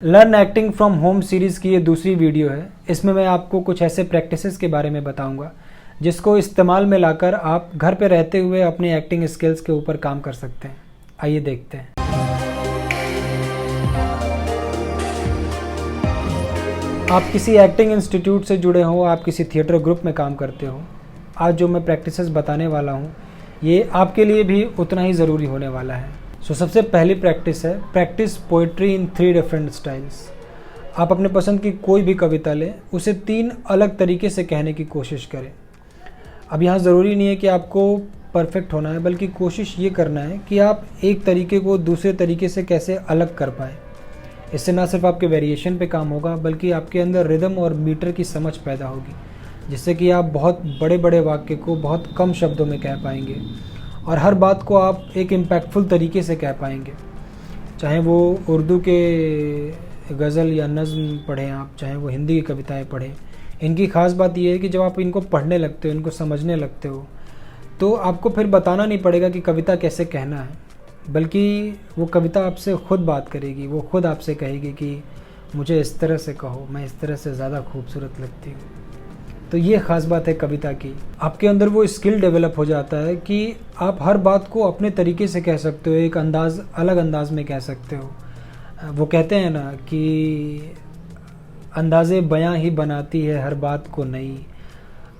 Learn acting from home series की ये दूसरी वीडियो है। इसमें मैं आपको कुछ ऐसे प्रैक्टिसेस के बारे में बताऊंगा जिसको इस्तेमाल में लाकर आप घर पे रहते हुए अपनी एक्टिंग स्किल्स के ऊपर काम कर सकते हैं। आइए देखते हैं। आप किसी एक्टिंग इंस्टीट्यूट से जुड़े हो, आप किसी थिएटर ग्रुप में काम करते हो, आज जो मैं प्रैक्टिसेस बताने वाला हूँ ये आपके लिए भी उतना ही ज़रूरी होने वाला है। सबसे पहली प्रैक्टिस है प्रैक्टिस पोइट्री इन 3 डिफरेंट स्टाइल्स। आप अपने पसंद की कोई भी कविता लें, उसे 3 अलग तरीके से कहने की कोशिश करें। अब यहाँ ज़रूरी नहीं है कि आपको परफेक्ट होना है, बल्कि कोशिश ये करना है कि आप एक तरीके को दूसरे तरीके से कैसे अलग कर पाएँ। इससे ना सिर्फ आपके वेरिएशन पे काम होगा, बल्कि आपके अंदर रिदम और मीटर की समझ पैदा होगी, जिससे कि आप बहुत बड़े बड़े वाक्य को बहुत कम शब्दों में कह पाएंगे और हर बात को आप एक इम्पैक्टफुल तरीके से कह पाएंगे। चाहे वो उर्दू के गज़ल या नज़्म पढ़ें आप, चाहे वो हिंदी की कविताएं पढ़ें। इनकी ख़ास बात यह है कि जब आप इनको पढ़ने लगते हो, इनको समझने लगते हो, तो आपको फिर बताना नहीं पड़ेगा कि कविता कैसे कहना है, बल्कि वो कविता आपसे ख़ुद बात करेगी। वो खुद आपसे कहेगी कि मुझे इस तरह से कहो, मैं इस तरह से ज़्यादा खूबसूरत लगती हूँ। तो ये ख़ास बात है कविता की। आपके अंदर वो स्किल डेवलप हो जाता है कि आप हर बात को अपने तरीके से कह सकते हो, एक अलग अंदाज में कह सकते हो। वो कहते हैं ना कि अंदाज़े बयां ही बनाती है हर बात को नई,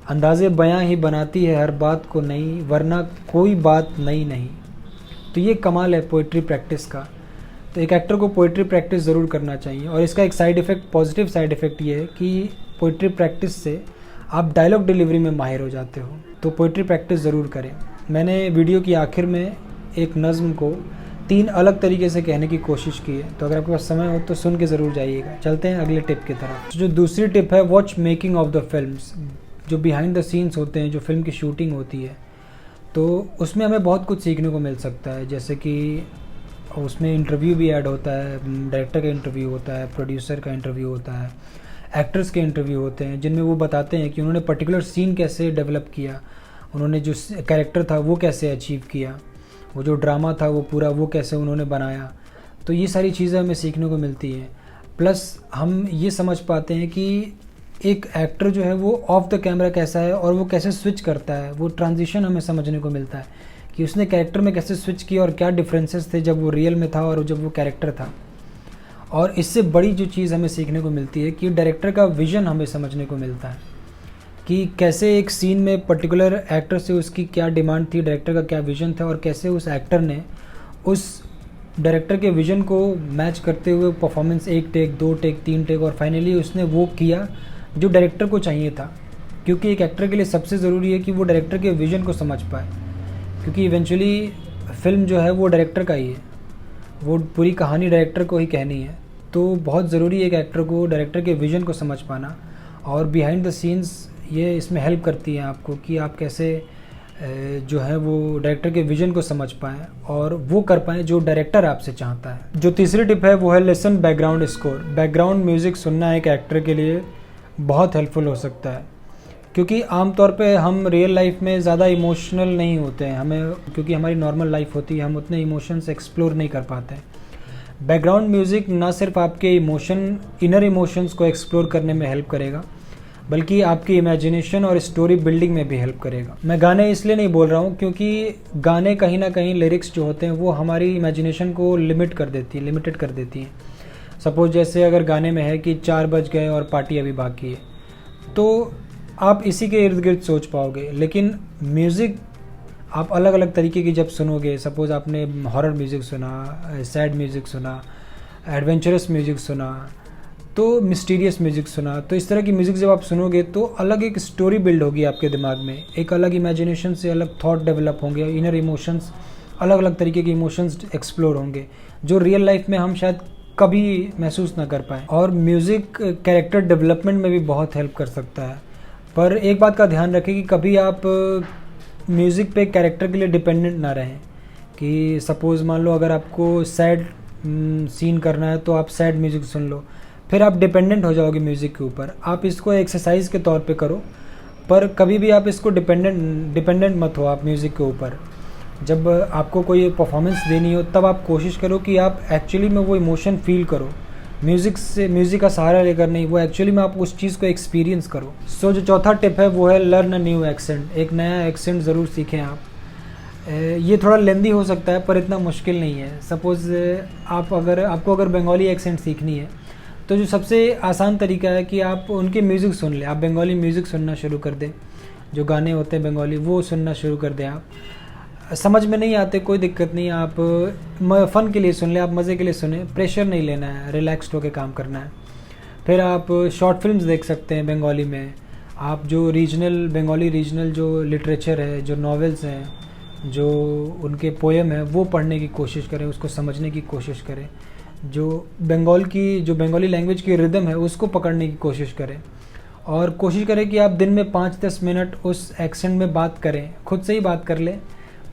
अंदाज़े बयां ही बनाती है हर बात को नई, वरना कोई बात नई नहीं। तो ये कमाल है पोइट्री प्रैक्टिस का। तो एक एक्टर को पोइट्री प्रैक्टिस ज़रूर करना चाहिए। और इसका एक side effect, positive side effect ये है कि पोइट्री प्रैक्टिस से आप डायलॉग डिलीवरी में माहिर हो जाते हो। तो पोइट्री प्रैक्टिस ज़रूर करें। मैंने वीडियो की आखिर में एक नज़्म को 3 अलग तरीके से कहने की कोशिश की है, तो अगर आपके पास समय हो तो सुन के ज़रूर जाइएगा। चलते हैं अगले टिप की तरफ। जो दूसरी टिप है, watch making of the films. जो बिहाइंड द सीन्स होते हैं, जो फिल्म की शूटिंग होती है, तो उसमें हमें बहुत कुछ सीखने को मिल सकता है। जैसे कि उसमें इंटरव्यू भी ऐड होता है, डायरेक्टर का इंटरव्यू होता है, प्रोड्यूसर का इंटरव्यू होता है, एक्टर्स के इंटरव्यू होते हैं, जिनमें वो बताते हैं कि उन्होंने पर्टिकुलर सीन कैसे डेवलप किया, उन्होंने जो कैरेक्टर था वो कैसे अचीव किया, वो जो ड्रामा था वो पूरा वो कैसे उन्होंने बनाया। तो ये सारी चीज़ें हमें सीखने को मिलती हैं। प्लस हम ये समझ पाते हैं कि एक एक्टर जो है वो ऑफ द कैमरा कैसा है और वो कैसे स्विच करता है। वो ट्रांजिशन हमें समझने को मिलता है कि उसने कैरेक्टर में कैसे स्विच किया और क्या डिफरेंसेस थे जब वो रियल में था और जब वो कैरेक्टर था। और इससे बड़ी जो चीज़ हमें सीखने को मिलती है कि डायरेक्टर का विज़न हमें समझने को मिलता है कि कैसे एक सीन में पर्टिकुलर एक्टर से उसकी क्या डिमांड थी, डायरेक्टर का क्या विज़न था, और कैसे उस एक्टर ने उस डायरेक्टर के विज़न को मैच करते हुए परफॉर्मेंस 1 टेक, 2 टेक, 3 टेक और फाइनली उसने वो किया जो डायरेक्टर को चाहिए था। क्योंकि एक एक्टर के लिए सबसे ज़रूरी है कि वो डायरेक्टर के विज़न को समझ पाए, क्योंकि इवेंचुअली फिल्म जो है वो डायरेक्टर का ही है, वो पूरी कहानी डायरेक्टर को ही कहनी है। तो बहुत ज़रूरी है एक एक्टर को डायरेक्टर के विज़न को समझ पाना। और बिहाइंड द सीन्स ये इसमें हेल्प करती है आपको कि आप कैसे जो है वो डायरेक्टर के विज़न को समझ पाएँ और वो कर पाएँ जो डायरेक्टर आपसे चाहता है। जो तीसरी टिप है वो है listen background score. Background music सुनना एक एक्टर के लिए बहुत हेल्पफुल हो सकता है, क्योंकि आमतौर पे हम रियल लाइफ में ज़्यादा इमोशनल नहीं होते हैं, हमें क्योंकि हमारी नॉर्मल लाइफ होती है, हम उतने इमोशंस एक्सप्लोर नहीं कर पाते हैं। बैकग्राउंड म्यूज़िक ना सिर्फ आपके इनर इमोशंस को एक्सप्लोर करने में हेल्प करेगा, बल्कि आपकी इमेजिनेशन और स्टोरी बिल्डिंग में भी हेल्प करेगा। मैं गाने इसलिए नहीं बोल रहा हूँ क्योंकि गाने कहीं ना कहीं लिरिक्स जो होते हैं वो हमारी इमेजिनेशन को लिमिटेड कर देती हैं। सपोज जैसे अगर गाने में है कि 4 बज गए और पार्टी अभी बाकी है, तो आप इसी के इर्द गिर्द सोच पाओगे। लेकिन म्यूज़िक आप अलग अलग तरीके की जब सुनोगे, सपोज़ आपने हॉरर म्यूज़िक सुना, सैड म्यूज़िक सुना, एडवेंचरस म्यूज़िक सुना, तो मिस्टीरियस म्यूज़िक सुना, तो इस तरह की म्यूज़िक जब आप सुनोगे तो अलग एक स्टोरी बिल्ड होगी आपके दिमाग में, एक अलग इमेजिनेशन से अलग थॉट डेवलप होंगे, इनर इमोशंस, अलग अलग तरीके के इमोशंस एक्सप्लोर होंगे जो रियल लाइफ में हम शायद कभी महसूस ना कर पाएँ। और म्यूज़िक कैरेक्टर डेवलपमेंट में भी बहुत हेल्प कर सकता है। पर एक बात का ध्यान रखें कि कभी आप म्यूज़िक पे कैरेक्टर के लिए डिपेंडेंट ना रहें। कि सपोज़ मान लो अगर आपको सैड सीन करना है तो आप सैड म्यूज़िक सुन लो, फिर आप डिपेंडेंट हो जाओगे म्यूज़िक के ऊपर। आप इसको एक्सरसाइज के तौर पे करो, पर कभी भी आप इसको डिपेंडेंट मत हो आप म्यूज़िक के ऊपर। जब आपको कोई परफॉर्मेंस देनी हो तब आप कोशिश करो कि आप एक्चुअली में वो इमोशन फील करो, म्यूज़िक का सहारा लेकर नहीं, वो एक्चुअली में आप उस चीज़ को एक्सपीरियंस करो। सो जो चौथा टिप है वो है लर्न अ न्यू एक्सेंट। एक नया एक्सेंट ज़रूर सीखें आप। ये थोड़ा लेंदी हो सकता है पर इतना मुश्किल नहीं है। सपोज़ आपको अगर बंगाली एक्सेंट सीखनी है तो जो सबसे आसान तरीका है कि आप उनके म्यूज़िक सुन लें। आप बंगाली म्यूज़िक सुनना शुरू कर दें, जो गाने होते हैं बंगाली वो सुनना शुरू कर दें। आप समझ में नहीं आते कोई दिक्कत नहीं, आप फ़न के लिए सुन लें, आप मज़े के लिए सुने, प्रेशर नहीं लेना है, रिलैक्स्ड होकर काम करना है। फिर आप शॉर्ट फिल्म्स देख सकते हैं बंगाली में। आप जो बंगाली रीजनल जो लिटरेचर है, जो नॉवेल्स हैं, जो उनके पोएम है वो पढ़ने की कोशिश करें, उसको समझने की कोशिश करें। जो बंगाली लैंग्वेज की रिदम है उसको पकड़ने की कोशिश करें, और कोशिश करें कि आप दिन में 5-10 मिनट उस एक्सेंट में बात करें। खुद से ही बात कर लें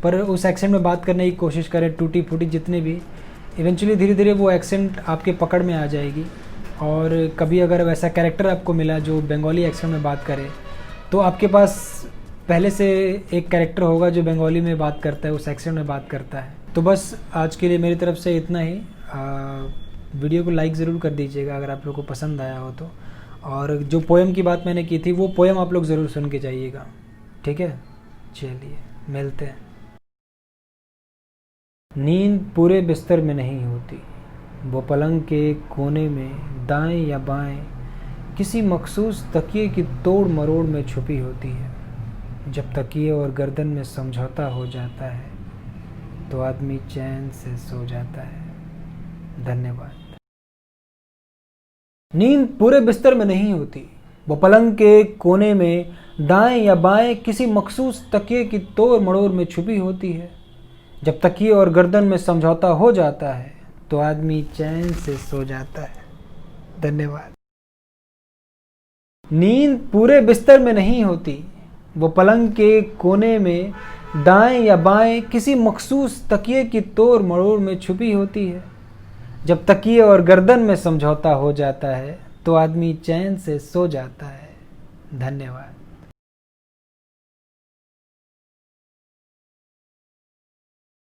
पर उस एक्सेंट में बात करने की कोशिश करें, टूटी फूटी जितने भी। इवेंचुअली धीरे धीरे वो एक्सेंट आपके पकड़ में आ जाएगी। और कभी अगर वैसा कैरेक्टर आपको मिला जो बंगाली एक्सेंट में बात करे तो आपके पास पहले से एक कैरेक्टर होगा जो बंगाली में बात करता है, उस एक्सेंट में बात करता है। तो बस आज के लिए मेरी तरफ से इतना ही। वीडियो को लाइक ज़रूर कर दीजिएगा अगर आप लोगों को पसंद आया हो तो। और जो पोएम की बात मैंने की थी वो पोएम आप लोग ज़रूर सुन के जाइएगा, ठीक है? चलिए मिलते हैं। नींद पूरे बिस्तर में नहीं होती, वो पलंग के कोने में दाएं या बाएं किसी मखसूस तकिए की तोड़ मरोड़ में छुपी होती है। जब तकिए और गर्दन में समझौता हो जाता है तो आदमी चैन से सो जाता है। धन्यवाद। नींद पूरे बिस्तर में नहीं होती, वो पलंग के कोने में दाएं या बाएं किसी मखसूस तकिए की तोड़ मरोड़ में छुपी होती है। जब तकिए और गर्दन में समझौता हो जाता है तो आदमी चैन से सो जाता है। धन्यवाद। नींद पूरे बिस्तर में नहीं होती, वो पलंग के कोने में दाएं या बाएं किसी मखसूस तकिए की तोड़ मरोड़ में छुपी होती है। जब तकिए और गर्दन में समझौता हो जाता है तो आदमी चैन से सो जाता है। धन्यवाद।